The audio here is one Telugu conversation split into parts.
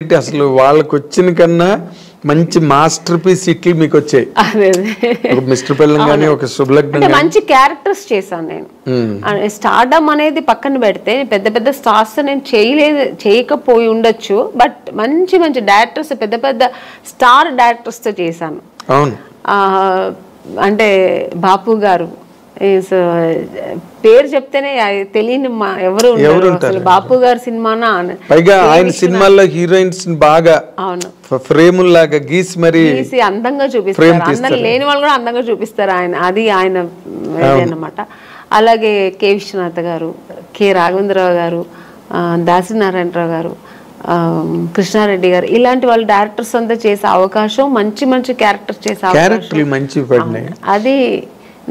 అసలు వాళ్ళకి వచ్చిన కన్నా మంచి మాస్టర్ పీస్ ఇట్లు మీకు వచ్చాయి. ఒక మిస్టర్ పెళ్ళం గానీ ఒక శుభలగ్నం గానీ మంచి క్యారెక్టర్స్ చేశాను నేను. స్టార్డమ్ అనేది పక్కన పెడితే పెద్ద పెద్ద స్టార్స్ నేను చేయకపోయి ఉండొచ్చు, బట్ మంచి మంచి డైరెక్టర్స్ పెద్ద పెద్ద స్టార్ డైరెక్టర్స్ తో చేశాను. అవును, అంటే బాపు గారు పేరు చెప్తేనే తెలియని ఎవరు అసలు బాపు గారు సినిమానా. పైగా ఆయన సినిమాల్లో హీరోయిన్స్ బాగా అవును ఫ్రేముల్ లాగా గీసి మరి అందంగా చూపిస్తారు. అందరు లేని వాళ్ళు కూడా అందంగా చూపిస్తారు ఆయన, అది ఆయన అన్నమాట. అలాగే కె విశ్వనాథ్ గారు, కె రాఘవేంద్రరావు గారు, దాసనారాయణరావు గారు, కృష్ణారెడ్డి గారు, ఇలాంటి వాళ్ళు డైరెక్టర్స్ అంతా చేసే అవకాశం, మంచి మంచి క్యారెక్టర్స్ చేసే అవకాశం, అది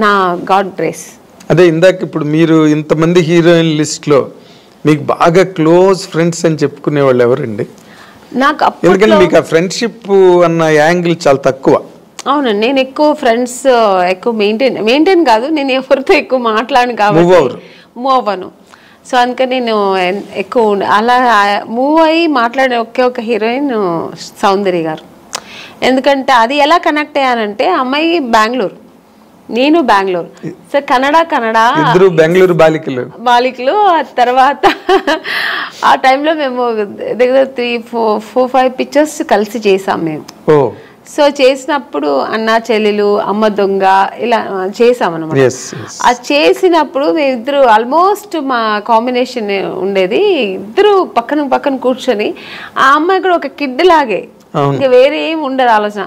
నా గాడ్ గ్రేస్. అదే ఇందాక ఇప్పుడు మీరు ఇంతమంది హీరోయిన్ లిస్ట్ లో మీకు బాగా క్లోజ్ ఫ్రెండ్స్ అని చెప్పుకునే వాళ్ళు ఎవరండి? నాకు ఎందుకంటే మీకు ఆ ఫ్రెండ్షిప్ అన్న యాంగిల్ చాలా తక్కువ. అవునండి, నేను ఎక్కువ ఫ్రెండ్స్ ఎక్కువ మెయింటైన్ కాదు, నేను ఎవరితో ఎక్కువ మాట్లాడను కాబట్టి మూవ్ అవ్వను. సో అందుకని నేను ఎక్కువ అలా మూవ్ అయ్యి మాట్లాడే ఒక హీరోయిన్ సౌందర్య గారు. ఎందుకంటే అది ఎలా కనెక్ట్ అయ్యానంటే, అమ్మాయి బెంగళూరు, నేను బెంగళూరు. సో ఇద్దరు బెంగళూరు బాలికలు. ఆ తర్వాత ఆ టైంలో మేము దగ్గర 3-4-5 పిక్చర్స్ కలిసి చేసాం మేము. సో చేసినప్పుడు అన్న చెల్లెలు, అమ్మ దొంగ, ఇలా చేసాం అనమాట. అది చేసినప్పుడు మేమిద్దరు ఆల్మోస్ట్ మా కాంబినేషన్ ఉండేది, ఇద్దరు పక్కన పక్కన కూర్చొని, ఆ అమ్మాయి కూడా ఒక కిడ్ లాగే, ఇంకా వేరే ఏం ఉండదు ఆలోచన.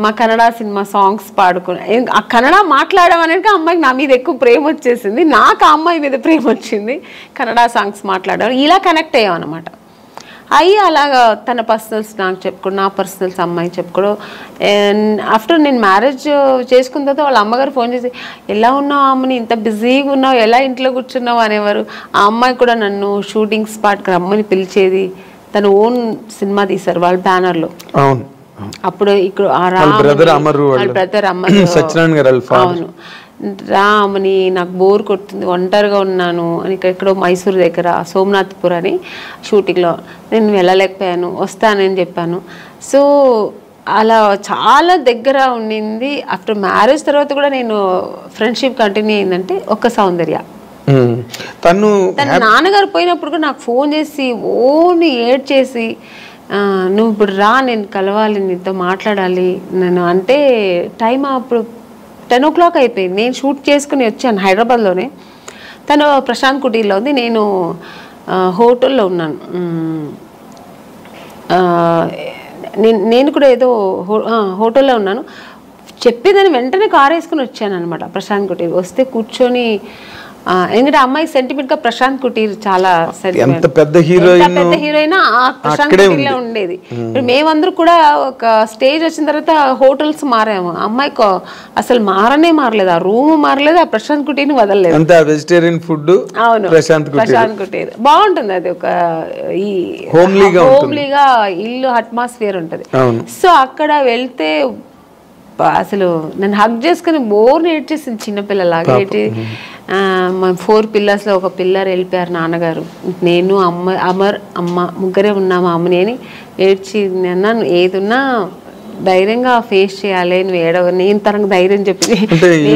మా కన్నడ సినిమా సాంగ్స్ పాడుకుని, ఆ కన్నడ మాట్లాడడం అనేది అమ్మాయికి నా మీద ఎక్కువ ప్రేమ వచ్చేసింది, నాకు ఆ అమ్మాయి మీద ప్రేమ వచ్చింది. కన్నడ సాంగ్స్ మాట్లాడడం, ఇలా కనెక్ట్ అయ్యాం అనమాట. అయ్యి అలాగా తన పర్సనల్స్ నాకు చెప్పుకోవడం, నా పర్సనల్స్ అమ్మాయి చెప్పుకోవడం. ఆఫ్టర్ నేను మ్యారేజ్ చేసుకున్న తర్వాత వాళ్ళ అమ్మగారు ఫోన్ చేసి, ఎలా ఉన్నావు అమ్మని, ఇంత బిజీగా ఉన్నావు, ఎలా ఇంట్లో కూర్చున్నావు అనేవారు. ఆ అమ్మాయి కూడా నన్ను షూటింగ్ స్పాట్కి రమ్మని పిలిచేది. తన ఓన్ సినిమా తీశారు వాళ్ళ బ్యానర్ లో. అప్పుడు ఇక్కడ బ్రదర్ అమరు, అవును, రామని నాకు బోర్ కొడుతుంది, ఒంటరిగా ఉన్నాను అని ఎక్కడో మైసూర్ దగ్గర సోమనాథ్పూర్ అని షూటింగ్లో నేను వెళ్ళలేకపోయాను, వస్తానని చెప్పాను. సో అలా చాలా దగ్గర ఉండింది. ఆఫ్టర్ మ్యారేజ్ తర్వాత కూడా నేను ఫ్రెండ్షిప్ కంటిన్యూ అయిందంటే ఒక సౌందర్య. తన నాన్నగారు పోయినప్పుడు కూడా నాకు ఫోన్ చేసి ఓన్లీ ఏడ్ చేసి, నువ్వు ఇప్పుడు రా, నేను కలవాలి, నీతో మాట్లాడాలి నేను అంటే. టైం అప్పుడు 10 o'clock అయిపోయింది. నేను షూట్ చేసుకుని వచ్చాను హైదరాబాద్లోనే, తను ప్రశాంత్ కుటీర్లో ఉంది, నేను హోటల్లో ఉన్నాను. నేను కూడా ఏదో హోటల్లో ఉన్నాను. చెప్పేదాన్ని వెంటనే కారు వేసుకుని వచ్చాను అనమాట ప్రశాంత్ కుటీర్. వస్తే కూర్చొని, ఎందుకంటే అమ్మాయి సెంటిమెంట్ గా ప్రశాంత్ కుటీర్ చాలా పెద్ద హీరోయిన్ ప్రశాంత్ కుటీర్ లో ఉండేది. మేమందరూ కూడా ఒక స్టేజ్ వచ్చిన తర్వాత హోటల్స్ మారాము, అమ్మాయికి అసలు మారలేదు, ఆ రూమ్ మారలేదు, ఆ ప్రశాంత్ కుటీర్ వదలలేదు. Vegetarian food. అవును, ప్రశాంత్ కుటీర్ బాగుంటుంది, అది ఒక ఈ హోమ్లీగా ఇల్లు అట్మాస్ఫియర్ ఉంటది. సో అక్కడ వెళ్తే అసలు నన్ను హగ్ చేసుకుని బోర్ ఏడ్చేసింది, చిన్నపిల్లలాగా ఏడ్చి. మా 4 పిల్లర్స్ లో ఒక పిల్లర్ వెళ్ళిపోయారు నాన్నగారు, నేను అమ్మ ముగ్గురే ఉన్నాము అమ్మని అని ఏడ్చి. అన్నాను, ఏదున్నా ధైర్యంగా ఫేస్ చేయాలి, నువ్వు నేను తనకు ధైర్యం చెప్పింది,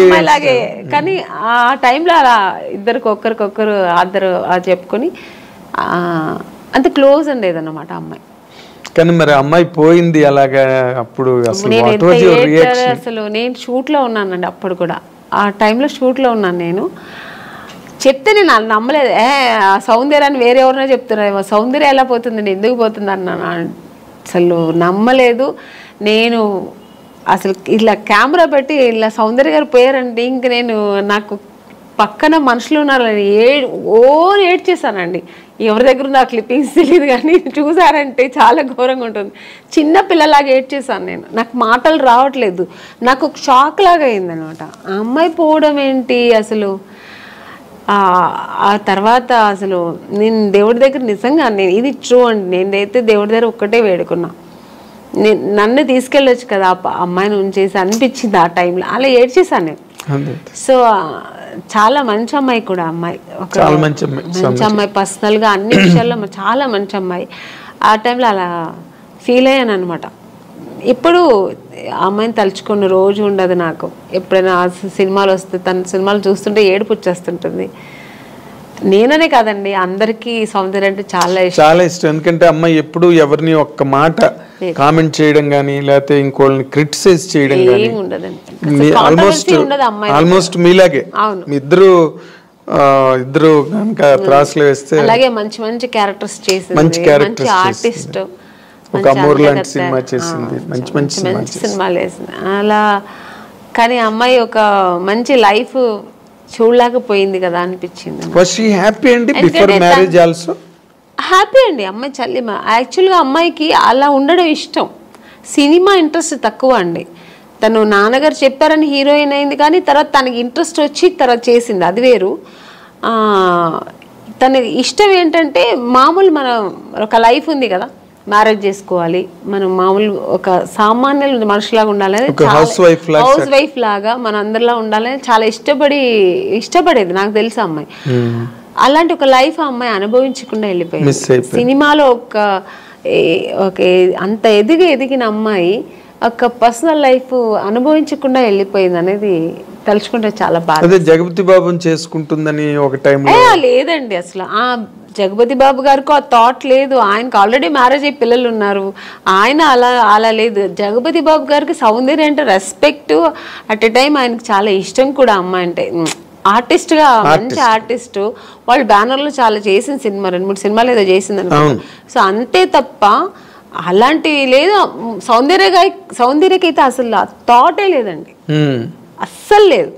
అమ్మాయిలాగే. కానీ ఆ టైంలో అలా ఒకరికొకరు ఆద్దరు చెప్పుకొని అంత క్లోజ్ ఉండేది అన్నమాట అమ్మాయి. కానీ మరి అమ్మాయి పోయింది అలాగా, అప్పుడు అసలు నేను షూట్ లో ఉన్నానండి, అప్పుడు కూడా ఆ టైంలో షూట్ లో ఉన్నాను. నేను చెప్తే నేను నమ్మలేదు, సౌందర్యాన్ని వేరే ఎవరైనా చెప్తున్నారు, సౌందర్య ఎలా పోతుంది, నేను ఎందుకు పోతుంది అన్నాను. అసలు నమ్మలేదు నేను. అసలు ఇలా కెమెరా పెట్టి ఇలా సౌందర్య గారు పోయారంటే ఇంక నేను, నాకు పక్కన మనుషులు ఉన్నారని ఏడ్చేసానండి. ఎవరి దగ్గర ఉంది ఆ క్లిప్పింగ్స్ తెలియదు, కానీ చూసారంటే చాలా ఘోరంగా ఉంటుంది. చిన్న పిల్లలాగా ఏడ్చేసాను నేను, నాకు మాటలు రావట్లేదు, నాకు ఒక షాక్ లాగా అయిందనమాట. ఆ అమ్మాయి పోవడం ఏంటి అసలు. ఆ తర్వాత అసలు నేను దేవుడి దగ్గర నిజంగా ఇది ట్రూ అండి, నేనైతే దేవుడి దగ్గర ఒక్కటే వేడుకున్నా, నన్ను తీసుకెళ్ళొచ్చు కదా అమ్మాయిని ఉంచేసి అనిపించింది ఆ టైంలో, అలా ఏడ్చేసాను నేను. సో చాలా మంచి అమ్మాయి కూడా, అమ్మాయి మంచి అమ్మాయి, పర్సనల్ గా అన్ని విషయాల్లో చాలా మంచి అమ్మాయి. ఆ టైంలో అలా ఫీల్ అయ్యాను అనమాట. ఇప్పుడు అమ్మాయిని తలుచుకున్న రోజు ఉండదు నాకు. ఎప్పుడైనా సినిమాలు వస్తే తన సినిమాలు చూస్తుంటే ఏడుపు వచ్చేస్తుంటుంది. నేననే కాదండి, అందరికీ సౌందర్య అంటే చాలా ఇష్టం. ఎందుకంటే అమ్మాయి ఎప్పుడు ఎవరిని ఒక్క మాట కామెంట్ చేయడం కానీ లేకపోతే ఇంకోళ్ళని క్రిటిసైజ్ చేయడం కానీ ఆల్మోస్ట్ మీలాగే ఇద్దరు కనుక త్రాసులు వేస్తే అలాగే మంచి మంచి క్యారెక్టర్స్ చేసింది, మంచి ఆర్టిస్ట్, ఒక అమూర్ లాంటి సినిమా చేసింది, మంచి మంచి సినిమాలు వేసింది అలా. కానీ అమ్మాయి ఒక మంచి లైఫ్ చూడలేకపోయింది కదా అనిపించింది. హ్యాపీ అండి అమ్మాయి చల్లిమ. యాక్చువల్గా అమ్మాయికి అలా ఉండడం ఇష్టం, సినిమా ఇంట్రెస్ట్ తక్కువ అండి. తను నాన్నగారు చెప్పారని హీరోయిన్ అయింది, కానీ తర్వాత తనకి ఇంట్రెస్ట్ వచ్చి తర్వాత చేసింది, అది వేరు. తనకి ఇష్టం ఏంటంటే మామూలు మన ఒక లైఫ్ ఉంది కదా, మ్యారేజ్ చేసుకోవాలి, మనం మామూలు ఒక సామాన్య మనుషులాగా ఉండాలని, హౌస్ వైఫ్ లాగా మన అందరిలా ఉండాలని చాలా ఇష్టపడేది నాకు తెలుసు అమ్మాయి. అలాంటి ఒక లైఫ్ ఆ అమ్మాయి అనుభవించకుండా వెళ్ళిపోయింది. సినిమాలో ఒక అంత ఎదిగిన అమ్మాయి ఒక పర్సనల్ లైఫ్ అనుభవించకుండా వెళ్ళిపోయింది అనేది తలుచుకుంటే చాలా బాధ. జగపతి బాబుని చేసుకుంటుందని ఒక టైం లేదండి, అసలు ఆ జగపతి బాబు గారికి ఆ థాట్ లేదు. ఆయనకు ఆల్రెడీ మ్యారేజ్ అయ్యి పిల్లలు ఉన్నారు, ఆయన అలా లేదు. జగపతి బాబు గారికి సౌందర్య అంటే రెస్పెక్ట్, అట్ ఎ టైం ఆయనకు చాలా ఇష్టం కూడా అమ్మాయి అంటే. ఆర్టిస్ట్ గా మంచి ఆర్టిస్ట్, వాళ్ళు బ్యానర్ లో చాలా చేసిన సినిమా 2-3 సినిమాలు ఏదో చేసింది అనుకుంటా. సో అంతే తప్ప అలాంటివి లేదు. సౌందర్యకైతే అసలు థాటే లేదండి, అస్సలు లేదు.